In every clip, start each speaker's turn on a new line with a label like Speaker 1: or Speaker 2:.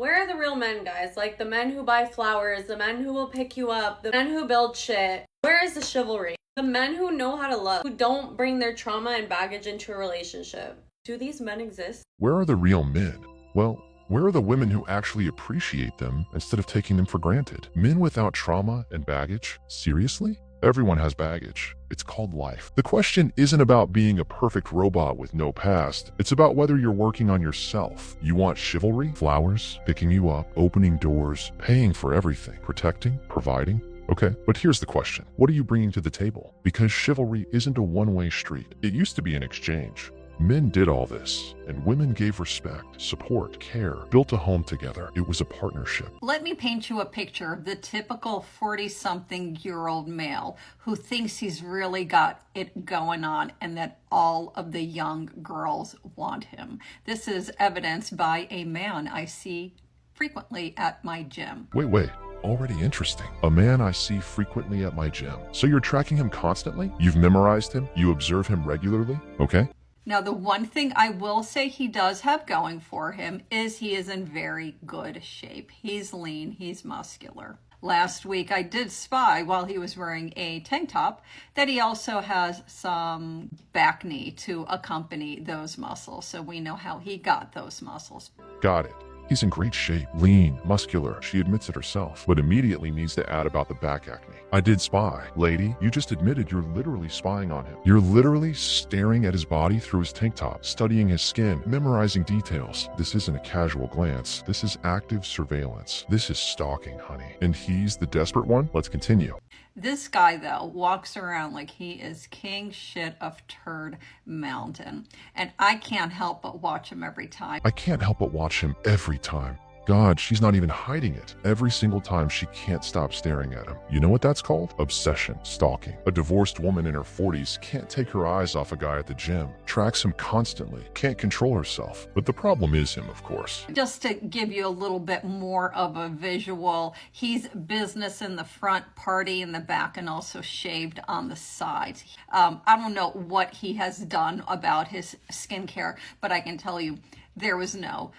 Speaker 1: Where are the real men, guys? Like the men who buy flowers, the men who will pick you up, the men who build shit. Where is the chivalry? The men who know how to love, who don't bring their trauma and baggage into a relationship. Do these men exist?
Speaker 2: Where are the real men? Well, where are the women who actually appreciate them instead of taking them for granted? Men without trauma and baggage? Seriously? Everyone has baggage. It's called life. The question isn't about being a perfect robot with no past. It's about whether you're working on yourself. You want chivalry, flowers, picking you up, opening doors, paying for everything, protecting, providing. Okay, but here's the question. What are you bringing to the table? Because chivalry isn't a one-way street. It used to be an exchange. Men did all this, and women gave respect, support, care, built a home together. It was a partnership.
Speaker 3: Let me paint you a picture of the typical 40-something-year-old male who thinks he's really got it going on and that all of the young girls want him. This is evidenced by a man I see frequently at my gym.
Speaker 2: Wait. Already interesting. A man I see frequently at my gym. So you're tracking him constantly? You've memorized him? You observe him regularly? Okay.
Speaker 3: Now, the one thing I will say he does have going for him is he is in very good shape. He's lean, he's muscular. Last week, I did spy while he was wearing a tank top that he also has some back knee to accompany those muscles. So we know how he got those muscles.
Speaker 2: Got it. He's in great shape, lean, muscular. She admits it herself, but immediately needs to add about the back acne. I did spy. Lady, you just admitted you're literally spying on him. You're literally staring at his body through his tank top, studying his skin, memorizing details. This isn't a casual glance. This is active surveillance. This is stalking, honey. And he's the desperate one? Let's continue.
Speaker 3: This guy, though, walks around like he is king shit of Turd Mountain. And I can't help but watch him every time.
Speaker 2: I can't help but watch him every time. God, she's not even hiding it. Every single time she can't stop staring at him. You know what that's called? Obsession, stalking. A divorced woman in her 40s can't take her eyes off a guy at the gym. Tracks him constantly. Can't control herself. But the problem is him, of course.
Speaker 3: Just to give you a little bit more of a visual, he's business in the front, party in the back, and also shaved on the sides. I don't know what he has done about his skincare, but I can tell you there was no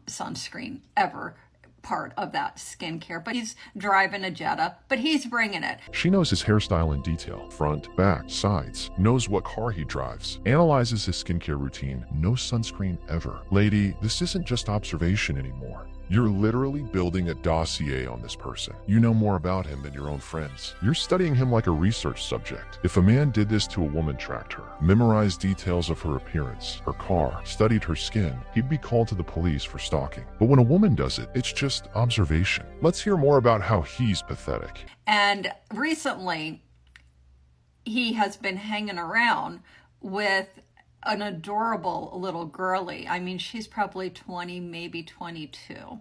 Speaker 3: sunscreen ever part of that skincare. But he's driving a Jetta, but he's bringing it.
Speaker 2: She knows his hairstyle in detail, front, back, sides, knows what car he drives, analyzes his skincare routine, no sunscreen ever. Lady, this isn't just observation anymore. You're literally building a dossier on this person. You know more about him than your own friends. You're studying him like a research subject. If a man did this to a woman, tracked her, memorized details of her appearance, her car, studied her skin, he'd be called to the police for stalking. But when a woman does it, it's just observation. Let's hear more about how he's pathetic.
Speaker 3: And recently, he has been hanging around with an adorable little girly. I mean, she's probably 20, maybe 22.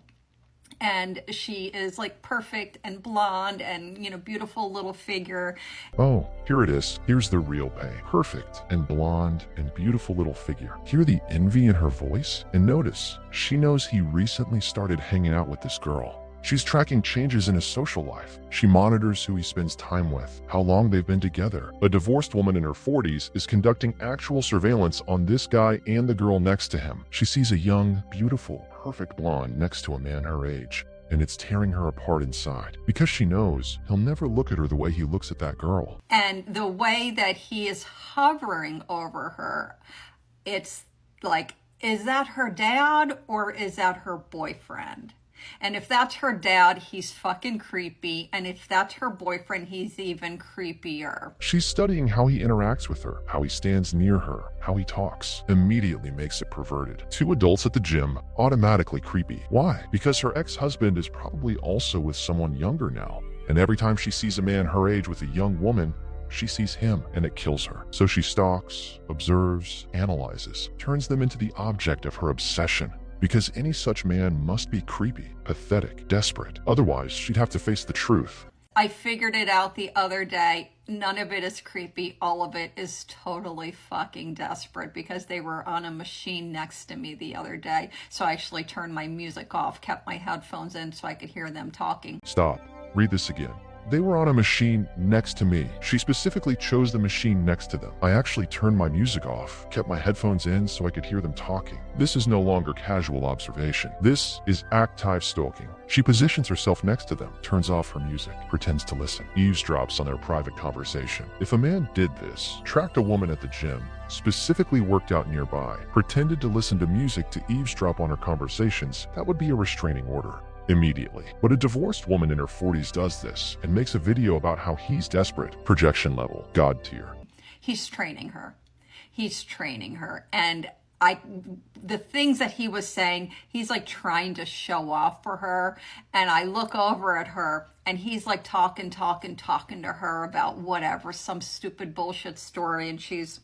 Speaker 3: And she is like perfect and blonde and, beautiful little figure.
Speaker 2: Oh, here it is. Here's the real pay. Perfect and blonde and beautiful little figure. Hear the envy in her voice? And notice, she knows he recently started hanging out with this girl. She's tracking changes in his social life. She monitors who he spends time with, how long they've been together. A divorced woman in her 40s is conducting actual surveillance on this guy and the girl next to him. She sees a young, beautiful, perfect blonde next to a man her age, and it's tearing her apart inside because she knows he'll never look at her the way he looks at that girl.
Speaker 3: And the way that he is hovering over her, it's like, is that her dad or is that her boyfriend? And if that's her dad, he's fucking creepy. And if that's her boyfriend, he's even creepier.
Speaker 2: She's studying how he interacts with her, how he stands near her, how he talks. Immediately makes it perverted. Two adults at the gym, automatically creepy. Why? Because her ex-husband is probably also with someone younger now. And every time she sees a man her age with a young woman, she sees him and it kills her. So she stalks, observes, analyzes, turns them into the object of her obsession. Because any such man must be creepy, pathetic, desperate. Otherwise, she'd have to face the truth.
Speaker 3: I figured it out the other day. None of it is creepy. All of it is totally fucking desperate because they were on a machine next to me the other day. So I actually turned my music off, kept my headphones in so I could hear them talking.
Speaker 2: Stop. Read this again. They were on a machine next to me. She specifically chose the machine next to them. I actually turned my music off, kept my headphones in so I could hear them talking. This is no longer casual observation. This is active stalking. She positions herself next to them, turns off her music, pretends to listen, eavesdrops on their private conversation. If a man did this, tracked a woman at the gym, specifically worked out nearby, pretended to listen to music to eavesdrop on her conversations, that would be a restraining order immediately. But a divorced woman in her 40s does this and makes a video about how he's desperate. Projection level, God tier.
Speaker 3: He's training her. He's training her. And the things that he was saying, he's like trying to show off for her. And I look over at her and he's like talking to her about whatever, some stupid bullshit story. And she's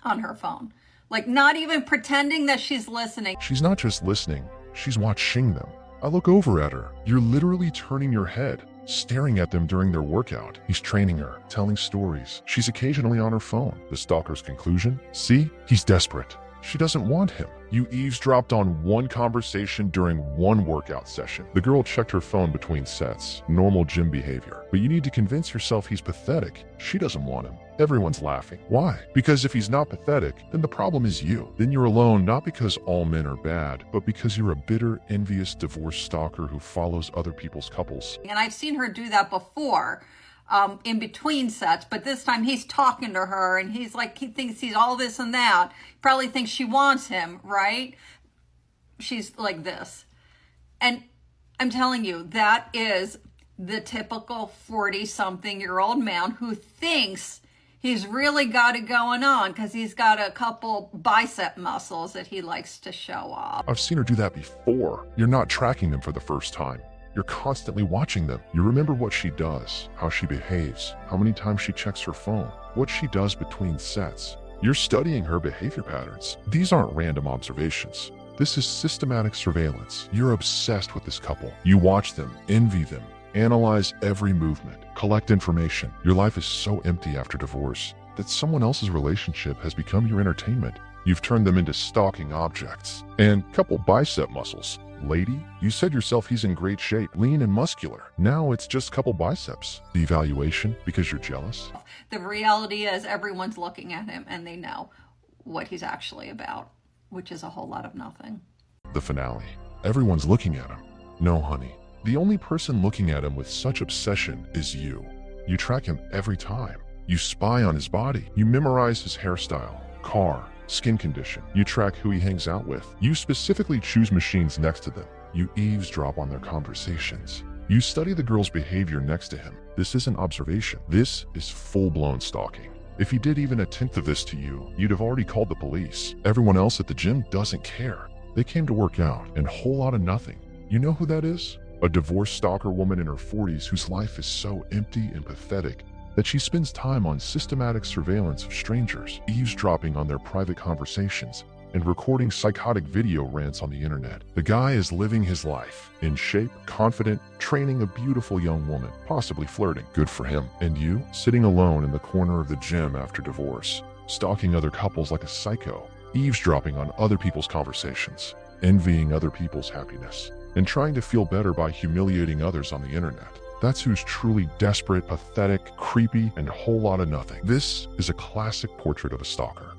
Speaker 3: on her phone, like not even pretending that she's listening.
Speaker 2: She's not just listening, she's watching them. I look over at her. You're literally turning your head, staring at them during their workout. He's training her, telling stories. She's occasionally on her phone. The stalker's conclusion? See? He's desperate. She doesn't want him. You eavesdropped on one conversation during one workout session. The girl checked her phone between sets. Normal gym behavior. But you need to convince yourself he's pathetic. She doesn't want him. Everyone's laughing. Why? Because if he's not pathetic, then the problem is you. Then you're alone not because all men are bad, but because you're a bitter, envious, divorced stalker who follows other people's couples.
Speaker 3: And I've seen her do that before. In between sets, but this time he's talking to her and he's like, he thinks he's all this and that. Probably thinks she wants him, right? She's like this. And I'm telling you, that is the typical 40-something-year-old man who thinks he's really got it going on because he's got a couple bicep muscles that he likes to show off.
Speaker 2: I've seen her do that before. You're not tracking them for the first time. You're constantly watching them. You remember what she does, how she behaves, how many times she checks her phone, what she does between sets. You're studying her behavior patterns. These aren't random observations. This is systematic surveillance. You're obsessed with this couple. You watch them, envy them, analyze every movement, collect information. Your life is so empty after divorce that someone else's relationship has become your entertainment. You've turned them into stalking objects. And couple bicep muscles. Lady, you said yourself he's in great shape, lean and muscular. Now it's just couple biceps. The evaluation because you're jealous?
Speaker 3: The reality is everyone's looking at him and they know what he's actually about, which is a whole lot of nothing.
Speaker 2: The finale. Everyone's looking at him. No, honey. The only person looking at him with such obsession is you. You track him every time. You spy on his body. You memorize his hairstyle, car, skin condition. You track who he hangs out with. You specifically choose machines next to them. You eavesdrop on their conversations. You study the girl's behavior next to him. This isn't observation. This is full-blown stalking. If he did even a tenth of this to you, you'd have already called the police. Everyone else at the gym doesn't care. They came to work out and a whole lot of nothing. You know who that is? A divorced stalker woman in her 40s whose life is so empty and pathetic that she spends time on systematic surveillance of strangers, eavesdropping on their private conversations, and recording psychotic video rants on the internet. The guy is living his life, in shape, confident, training a beautiful young woman, possibly flirting. Good for him. And you, sitting alone in the corner of the gym after divorce, stalking other couples like a psycho, eavesdropping on other people's conversations, envying other people's happiness, and trying to feel better by humiliating others on the internet. That's who's truly desperate, pathetic, creepy, and a whole lot of nothing. This is a classic portrait of a stalker.